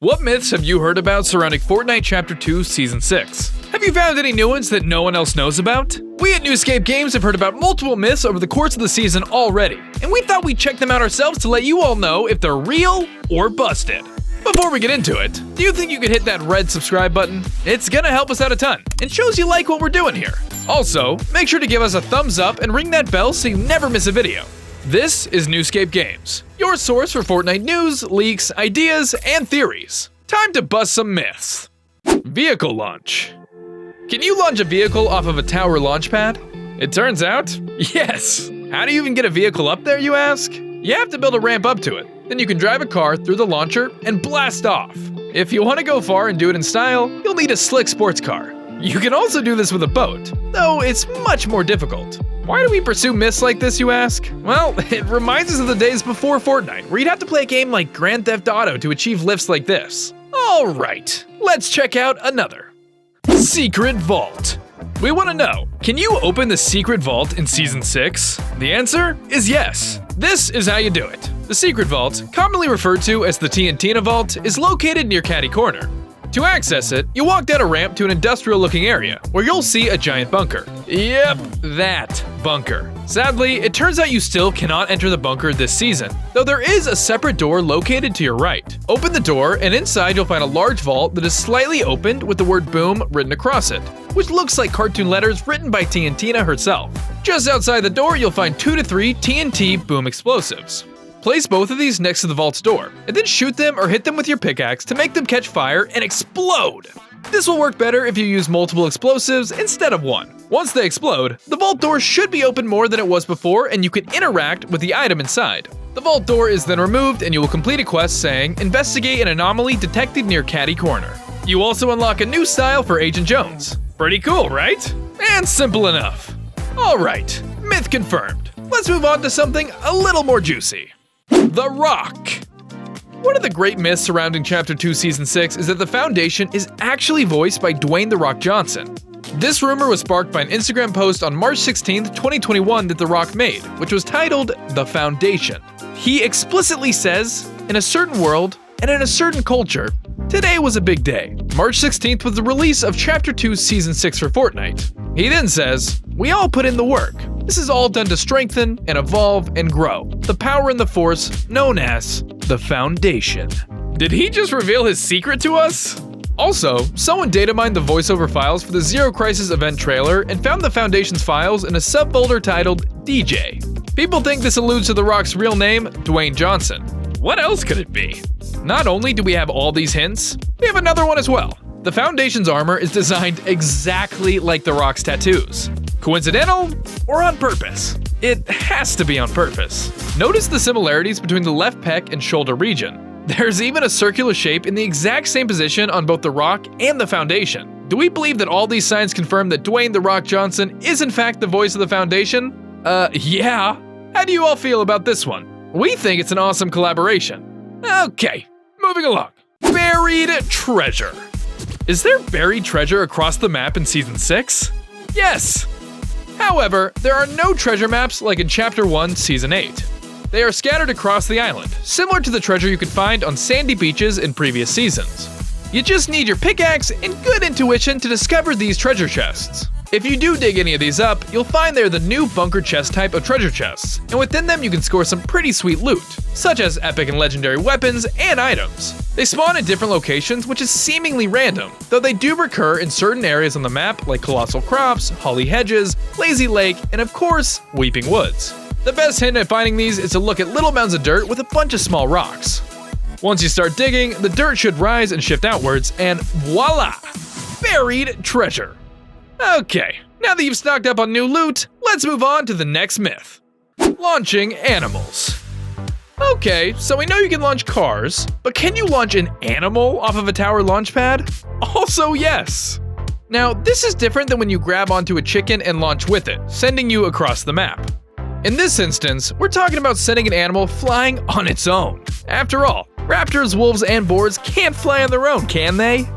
What myths have you heard about surrounding Fortnite Chapter 2 Season 6? Have you found any new ones that no one else knows about? We at NewScapeGames have heard about multiple myths over the course of the season already, and we thought we'd check them out ourselves to let you all know if they're real or busted. Before we get into it, do you think you could hit that red subscribe button? It's gonna help us out a ton, and shows you like what we're doing here. Also, make sure to give us a thumbs up and ring that bell so you never miss a video. This is NewScapeGames, your source for Fortnite news, leaks, ideas, and theories. Time to bust some myths. Vehicle launch. Can you launch a vehicle off of a tower launch pad? It turns out, yes. How do you even get a vehicle up there, you ask? You have to build a ramp up to it. Then you can drive a car through the launcher and blast off. If you want to go far and do it in style, you'll need a slick sports car. You can also do this with a boat, though it's much more difficult. Why do we pursue myths like this, you ask? Well, it reminds us of the days before Fortnite, where you'd have to play a game like Grand Theft Auto to achieve lifts like this. Alright, let's check out another. Secret Vault. We want to know, can you open the Secret Vault in Season 6? The answer is yes. This is how you do it. The Secret Vault, commonly referred to as the TNT Vault, is located near Caddy Corner. To access it, you walk down a ramp to an industrial-looking area, where you'll see a giant bunker. Yep, that bunker. Sadly, it turns out you still cannot enter the bunker this season, though there is a separate door located to your right. Open the door, and inside you'll find a large vault that is slightly opened with the word BOOM written across it, which looks like cartoon letters written by TNTina herself. Just outside the door, you'll find 2 to 3 TNT BOOM explosives. Place both of these next to the vault's door, and then shoot them or hit them with your pickaxe to make them catch fire and explode. This will work better if you use multiple explosives instead of one. Once they explode, the vault door should be open more than it was before, and you can interact with the item inside. The vault door is then removed, and you will complete a quest saying, "Investigate an anomaly detected near Caddy Corner." You also unlock a new style for Agent Jones. Pretty cool, right? And simple enough. Alright, myth confirmed. Let's move on to something a little more juicy. The Rock. One of the great myths surrounding Chapter 2 Season 6 is that the Foundation is actually voiced by Dwayne "The Rock" Johnson. This rumor was sparked by an Instagram post on March 16, 2021 that The Rock made, which was titled The Foundation. He explicitly says, "In a certain world, and in a certain culture, today was a big day. March 16th was the release of Chapter 2 Season 6 for Fortnite." He then says, "We all put in the work. This is all done to strengthen and evolve and grow the power and the force known as the Foundation." Did he just reveal his secret to us? Also, someone data mined the voiceover files for the Zero Crisis event trailer and found the Foundation's files in a subfolder titled DJ. People think this alludes to The Rock's real name, Dwayne Johnson. What else could it be? Not only do we have all these hints, we have another one as well. The Foundation's armor is designed exactly like The Rock's tattoos. Coincidental or on purpose? It has to be on purpose. Notice the similarities between the left pec and shoulder region. There's even a circular shape in the exact same position on both The Rock and the Foundation. Do we believe that all these signs confirm that Dwayne "The Rock" Johnson is in fact the voice of the Foundation? Yeah. How do you all feel about this one? We think it's an awesome collaboration. Okay, moving along. Buried treasure. Is there buried treasure across the map in Season 6? Yes! However, there are no treasure maps like in Chapter 1, Season 8. They are scattered across the island, similar to the treasure you could find on sandy beaches in previous seasons. You just need your pickaxe and good intuition to discover these treasure chests. If you do dig any of these up, you'll find they're the new bunker chest type of treasure chests, and within them you can score some pretty sweet loot, such as epic and legendary weapons and items. They spawn at different locations, which is seemingly random, though they do recur in certain areas on the map like Colossal Crops, Holly Hedges, Lazy Lake, and of course, Weeping Woods. The best hint at finding these is to look at little mounds of dirt with a bunch of small rocks. Once you start digging, the dirt should rise and shift outwards, and voila! Buried treasure. Okay, now that you've stocked up on new loot, let's move on to the next myth. Launching animals. Okay, so we know you can launch cars, but can you launch an animal off of a tower launch pad? Also yes. Now, this is different than when you grab onto a chicken and launch with it, sending you across the map. In this instance, we're talking about sending an animal flying on its own. After all, raptors, wolves, and boars can't fly on their own, can they?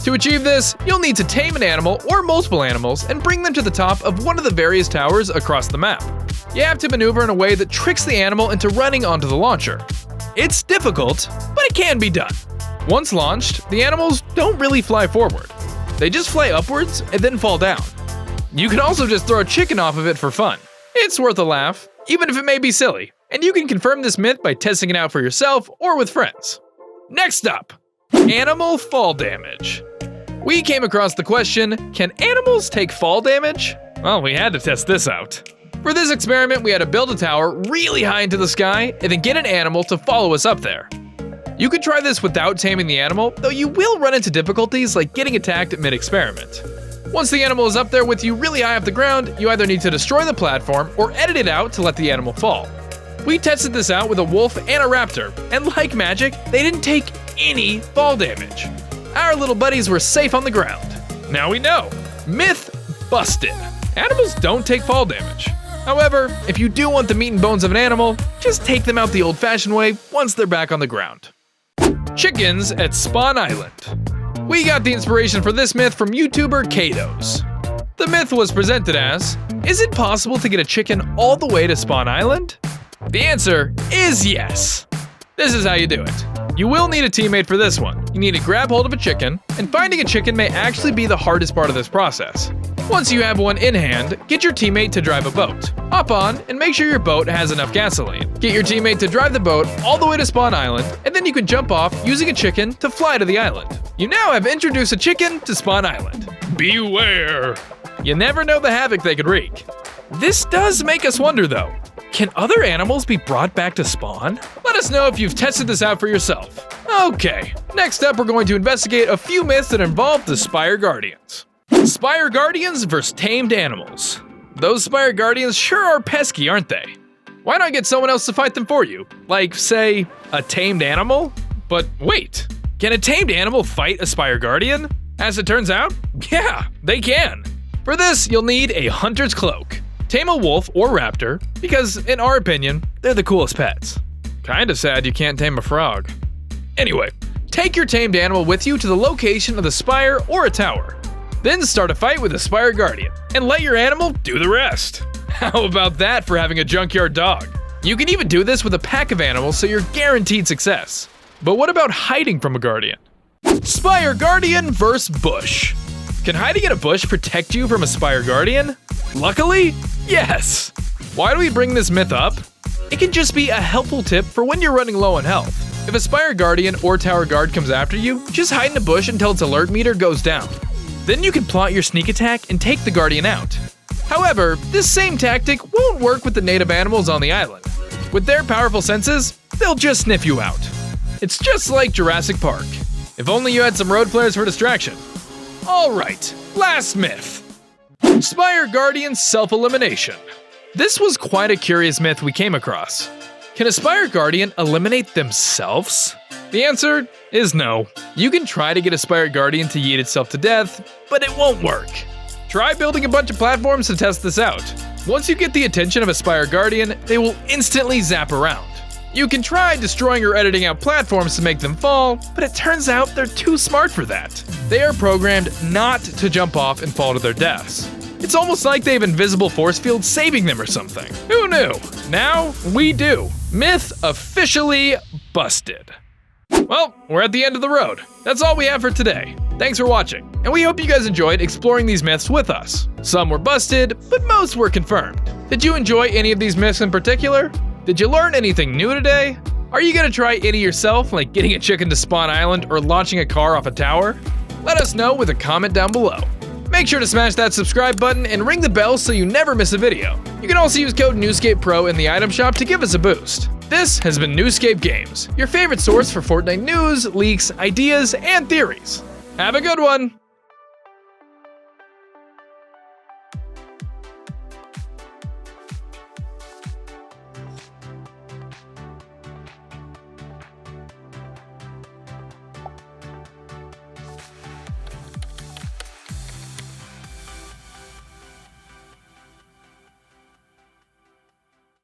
To achieve this, you'll need to tame an animal or multiple animals and bring them to the top of one of the various towers across the map. You have to maneuver in a way that tricks the animal into running onto the launcher. It's difficult, but it can be done. Once launched, the animals don't really fly forward. They just fly upwards and then fall down. You can also just throw a chicken off of it for fun. It's worth a laugh, even if it may be silly, and you can confirm this myth by testing it out for yourself or with friends. Next up, animal fall damage. We came across the question, can animals take fall damage? Well, we had to test this out. For this experiment, we had to build a tower really high into the sky and then get an animal to follow us up there. You could try this without taming the animal, though you will run into difficulties like getting attacked mid-experiment. Once the animal is up there with you really high off the ground, you either need to destroy the platform or edit it out to let the animal fall. We tested this out with a wolf and a raptor, and like magic, they didn't take any fall damage. Our little buddies were safe on the ground. Now we know. Myth busted. Animals don't take fall damage. However, if you do want the meat and bones of an animal, just take them out the old-fashioned way once they're back on the ground. Chickens at Spawn Island. We got the inspiration for this myth from YouTuber Katos. The myth was presented as, is it possible to get a chicken all the way to Spawn Island? The answer is yes. This is how you do it. You will need a teammate for this one. You need to grab hold of a chicken, and finding a chicken may actually be the hardest part of this process. Once you have one in hand, get your teammate to drive a boat. Hop on, and make sure your boat has enough gasoline. Get your teammate to drive the boat all the way to Spawn Island, and then you can jump off using a chicken to fly to the island. You now have introduced a chicken to Spawn Island. Beware! You never know the havoc they could wreak. This does make us wonder though, can other animals be brought back to spawn? Let us know if you've tested this out for yourself. Okay, next up we're going to investigate a few myths that involve the Spire Guardians. Spire Guardians versus tamed animals. Those Spire Guardians sure are pesky, aren't they? Why not get someone else to fight them for you? Like, say, a tamed animal? But wait, can a tamed animal fight a Spire Guardian? As it turns out, yeah, they can. For this, you'll need a hunter's cloak. Tame a wolf or raptor, because in our opinion, they're the coolest pets. Kinda sad you can't tame a frog. Anyway, take your tamed animal with you to the location of the spire or a tower. Then start a fight with a Spire Guardian, and let your animal do the rest. How about that for having a junkyard dog? You can even do this with a pack of animals so you're guaranteed success. But what about hiding from a guardian? Spire Guardian vs. Bush. Can hiding in a bush protect you from a Spire Guardian? Luckily, yes! Why do we bring this myth up? It can just be a helpful tip for when you're running low on health. If a Spire Guardian or Tower Guard comes after you, just hide in a bush until its alert meter goes down. Then you can plot your sneak attack and take the Guardian out. However, this same tactic won't work with the native animals on the island. With their powerful senses, they'll just sniff you out. It's just like Jurassic Park. If only you had some road flares for distraction. Alright, last myth. Spire Guardian self-elimination. This was quite a curious myth we came across. Can a Spire Guardian eliminate themselves? The answer is no. You can try to get a Spire Guardian to yeet itself to death, but it won't work. Try building a bunch of platforms to test this out. Once you get the attention of a Spire Guardian, they will instantly zap around. You can try destroying or editing out platforms to make them fall, but it turns out they're too smart for that. They are programmed not to jump off and fall to their deaths. It's almost like they have invisible force fields saving them or something. Who knew? Now we do. Myth officially busted. Well, we're at the end of the road. That's all we have for today. Thanks for watching, and we hope you guys enjoyed exploring these myths with us. Some were busted, but most were confirmed. Did you enjoy any of these myths in particular? Did you learn anything new today? Are you gonna try any yourself, like getting a chicken to Spawn Island or launching a car off a tower? Let us know with a comment down below. Make sure to smash that subscribe button and ring the bell so you never miss a video. You can also use code NewScapePro in the item shop to give us a boost. This has been NewScapeGames, your favorite source for Fortnite news, leaks, ideas, and theories. Have a good one!